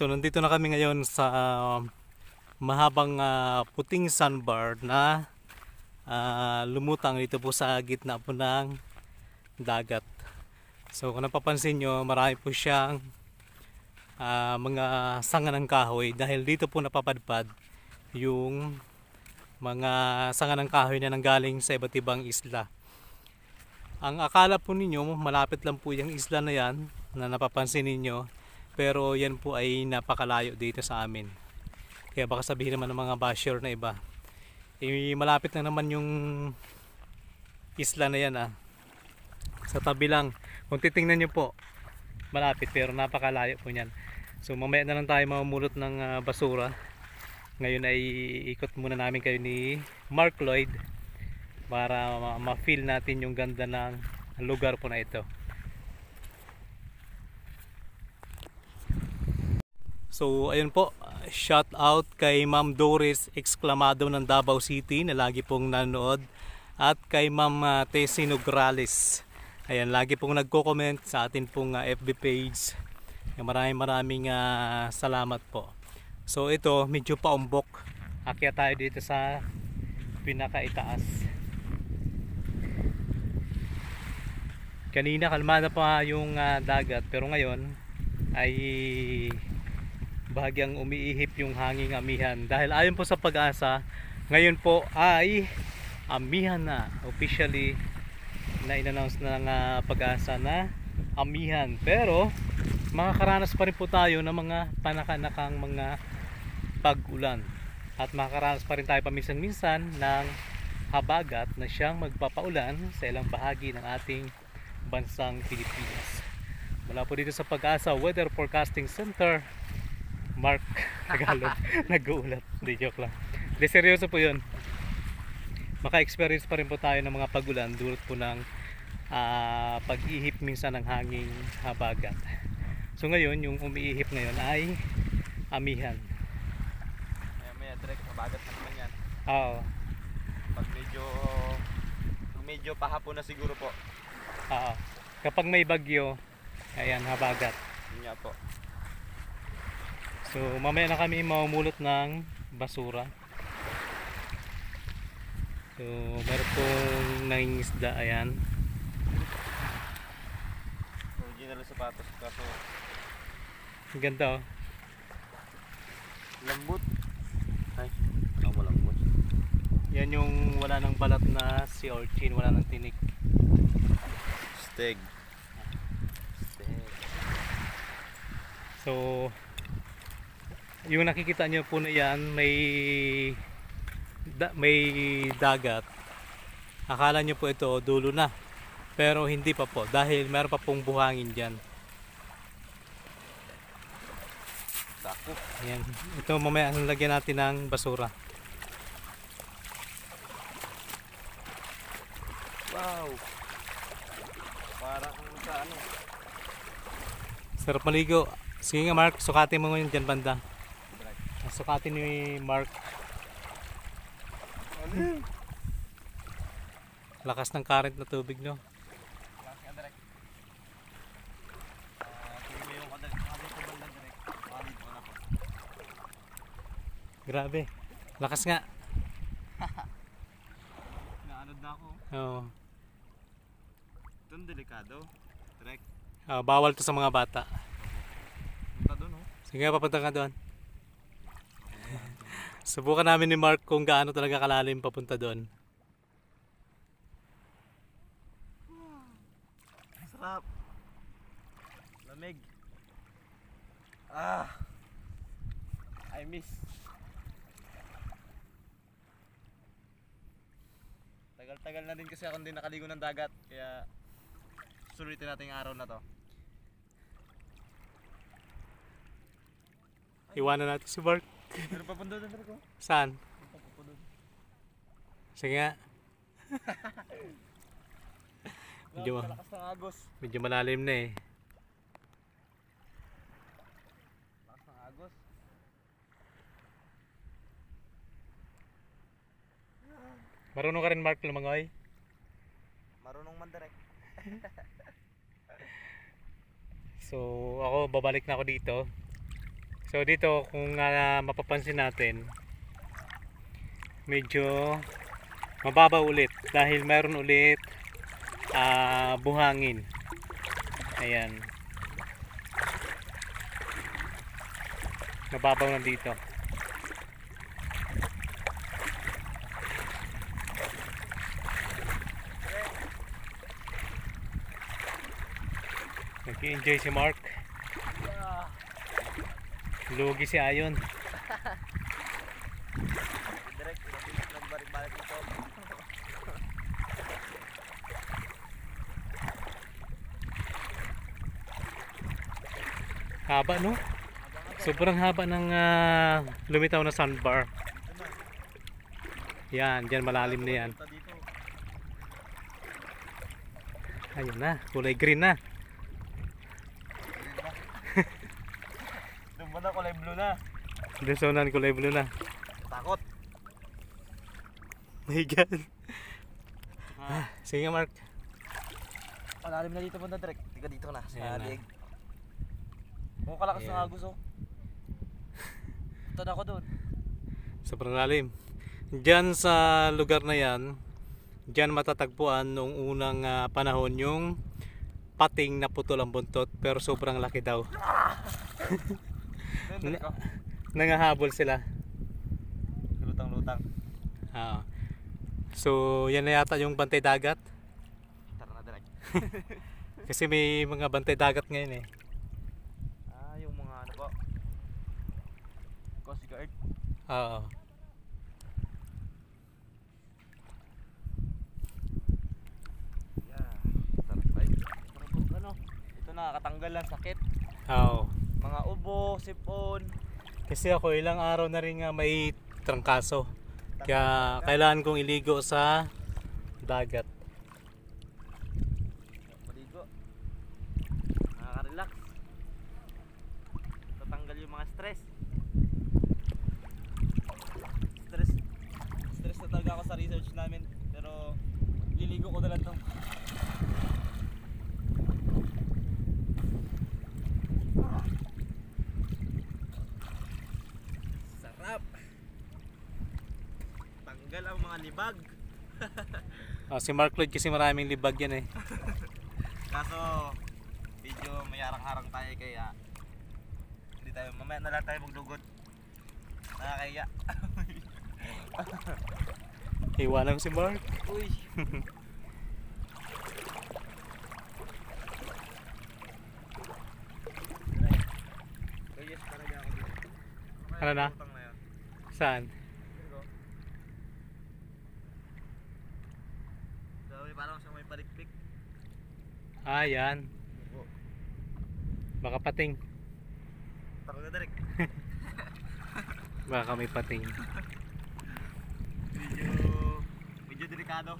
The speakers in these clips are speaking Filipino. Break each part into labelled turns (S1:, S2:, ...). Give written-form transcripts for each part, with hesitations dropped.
S1: So nandito na kami ngayon sa mahabang puting sandbar na lumutang dito po sa gitna po ng dagat. So kung napapansin nyo, marami po siyang mga sanga ng kahoy dahil dito po napapadpad yung mga sanga ng kahoy na nanggaling sa iba't ibang isla. Ang akala po ninyo, malapit lang po yung isla na yan na napapansin ninyo, pero yan po ay napakalayo dito sa amin. Kaya baka sabihin naman ng mga basher na iba, malapit na naman yung isla na yan sa tabi lang. Kung titingnan nyo po, malapit pero napakalayo po yan. So mamaya na lang tayo mamumulot ng basura. Ngayon ay ikot muna namin kayo ni Mark Lloyd para ma-feel natin yung ganda ng lugar po na ito. So ayun po, shout out kay Ma'am Doris Exclamado ng Davao City na lagi pong nanood, at kay Ma'am Tessie Nograles. Ayan, lagi pong nagko-comment sa atin pong FB page. Maraming salamat po. So ito, medyo paumbok. Akyat tayo dito sa pinakaitaas. Kanina kalmada pa yung dagat, pero ngayon ay bahagyang umiihip yung hanging amihan. Dahil ayon po sa Pag-asa, ngayon po ay amihan na. Officially na in-announce na ng Pag-asa na amihan. Pero makakaranas pa rin po tayo ng mga panakanakang mga pag-ulan. At makakaranas pa rin tayo paminsan-minsan ng habagat na siyang magpapaulan sa ilang bahagi ng ating bansang Pilipinas. Mula po dito sa Pag-asa Weather Forecasting Center, Mark Tagalog nag-uulat. Hindi, joke lang. Hindi, seryoso po yun. Maka-experience pa rin po tayo ng mga pag-ulan dulot po ng pag-ihip minsan ng hanging habagat. So ngayon, yung umiihip ngayon ay amihan.
S2: Maya direct habagat na naman yan.
S1: Oo.
S2: Pag medyo pahapon na siguro po.
S1: Kapag may bagyo, ayan, habagat.
S2: Yun nga po.
S1: So mamaya na kami mamumulot ng basura. So meron pong nangingisda, ayan.
S2: Original sapatos kaso
S1: Ang ganda oh.
S2: lambot. Ay, ako lambot.
S1: Yan yung wala ng balat na sea urchin, wala ng tinik.
S2: Steg.
S1: So yung nakikita nyo po na yan, may dagat. Akala nyo po ito dulo na, pero hindi pa po, dahil meron pa pong buhangin dyan.
S2: Sako.
S1: Ayan. Ito mamaya ang lagyan natin ng basura.
S2: Wow. Parang sa ano.
S1: Sarap maligo. Sige nga Mark, sukatin mo ngayon dyan banda. Sukatin ni Mark. Lakas ng current na tubig, no? Grabe. Lakas nga.
S2: Naanod na ako.
S1: Oo.
S2: Itong delikado. Direct.
S1: Bawal to sa mga bata.
S2: Punta doon oh.
S1: Sige nga, papunta ka doon. Subukan namin ni Mark kung gaano talaga kalalim papunta doon.
S2: Sarap. Lamig. I miss. Tagal-tagal na din kasi ako hindi nakaligo ng dagat. Kaya sulitin natin yung araw na to.
S1: Iwanan natin si Mark.
S2: Pero papunta doon ko.
S1: Saan? Sige nga.
S2: Malakas ng agos.
S1: Medyo malalim na eh.
S2: Lakas ng agos.
S1: Marunong ka rin Mark lumangoy?
S2: Marunong man direct.
S1: So ako babalik na ako dito. So dito kung mapapansin natin, medyo mababa ulit dahil mayroon ulit buhangin. Ayan. Mababaw na dito. Nag-enjoy si Mark. Lugi si Ayon.
S2: Direct, nagbalik-balik dito.
S1: Haba no? Sobrang haba ng lumitaw na sandbar. Yan, dyan malalim na yan.
S2: Punta dito.
S1: Ayun na, kulay green na.
S2: Doon ba na kulay blue na?
S1: Doon sa unahan kulay blue na.
S2: Takot.
S1: My God. Sige Mark.
S2: Malalim na dito banda direct. Tiga dito na. Sa
S1: Ayan na.
S2: leg. Kung kalakas
S1: Ayan.
S2: ng agos oh. Punta na ako doon.
S1: Sobrang lalim. Diyan sa lugar na yan, diyan matatagpuan nung unang panahon yung pating na putol ang buntot pero sobrang laki daw.
S2: Doon direct oh.
S1: Nangahabol sila.
S2: Lutang-lutang.
S1: So yan na yata yung bantay dagat.
S2: Tara na direct.
S1: Kasi may mga bantay dagat ngayon eh.
S2: Yung mga ano po. Coast Guard.
S1: Oo.
S2: Yeah. Sarap ay. Sarap ano. Ito nakakatanggal ng sakit.
S1: Oo.
S2: Mga ubo, sipon.
S1: Kasi ako ilang araw na rin nga may trangkaso. Kaya kailangan kong iligo sa dagat.
S2: Maligo. Nakaka-relax. Tatanggal yung mga stress. Stress na talaga ako sa research namin. Pero liligo ko na lang to. Sarap. Tanggal ang mga libag.
S1: Si Mark Lloyd kasi maraming libag yan eh.
S2: Kaso medyo may harang-harang tayo kaya hindi tayo, mamaya na lang tayo magdugod. Nakakaya.
S1: Iwanan ko si Mark.
S2: Uy. Yes, talaga ako dito.
S1: Ano na?
S2: Utang na yun.
S1: Saan?
S2: Sabi parang siyang may palikpik.
S1: Yan. Baka pating.
S2: Takot na direct.
S1: Baka may pating.
S2: Medyo delikado.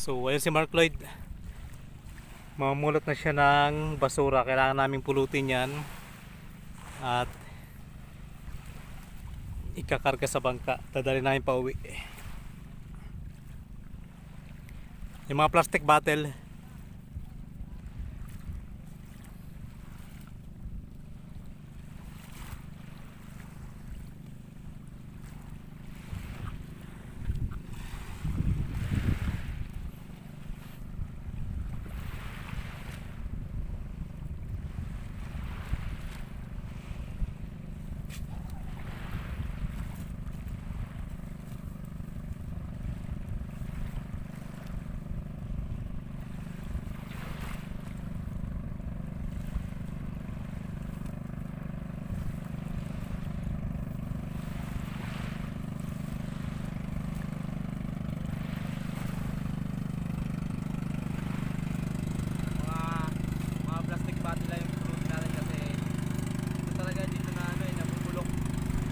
S1: So ayun si Mark Lloyd. Mamulot na siya ng basura. Kailangan naming pulutin yan. At ikakarga sa bangka. Dadali namin pa uwi. Yung mga plastic bottle.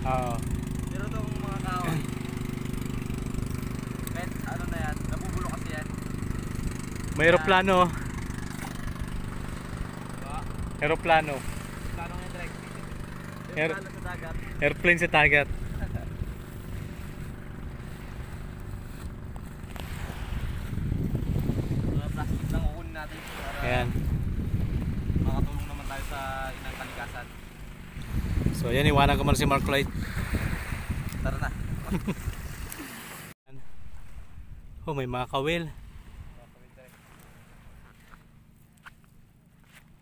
S1: Oo.
S2: Pero itong mga kahoy, kahit ano na yan, nabubulo kasi yan.
S1: May aeroplano.
S2: Diba?
S1: Aeroplano.
S2: Plano nga direct.
S1: Air-
S2: Plano sa dagat.
S1: Airplane sa dagat.
S2: Mga plastic lang kukunin natin para
S1: Ayan.
S2: makatulong naman tayo sa inang kalikasan.
S1: So yan, iwanan ko muna si Mark Lloyd.
S2: Tara na.
S1: Oh, may mga kawil.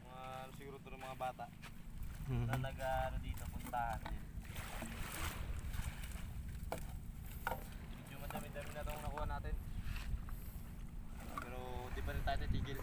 S2: Mga siguro ito ng mga bata
S1: Mhm.
S2: na ano dito, puntahan din. Medyo madami-dami na itong nakuha natin. Pero di pa rin tayo titigil.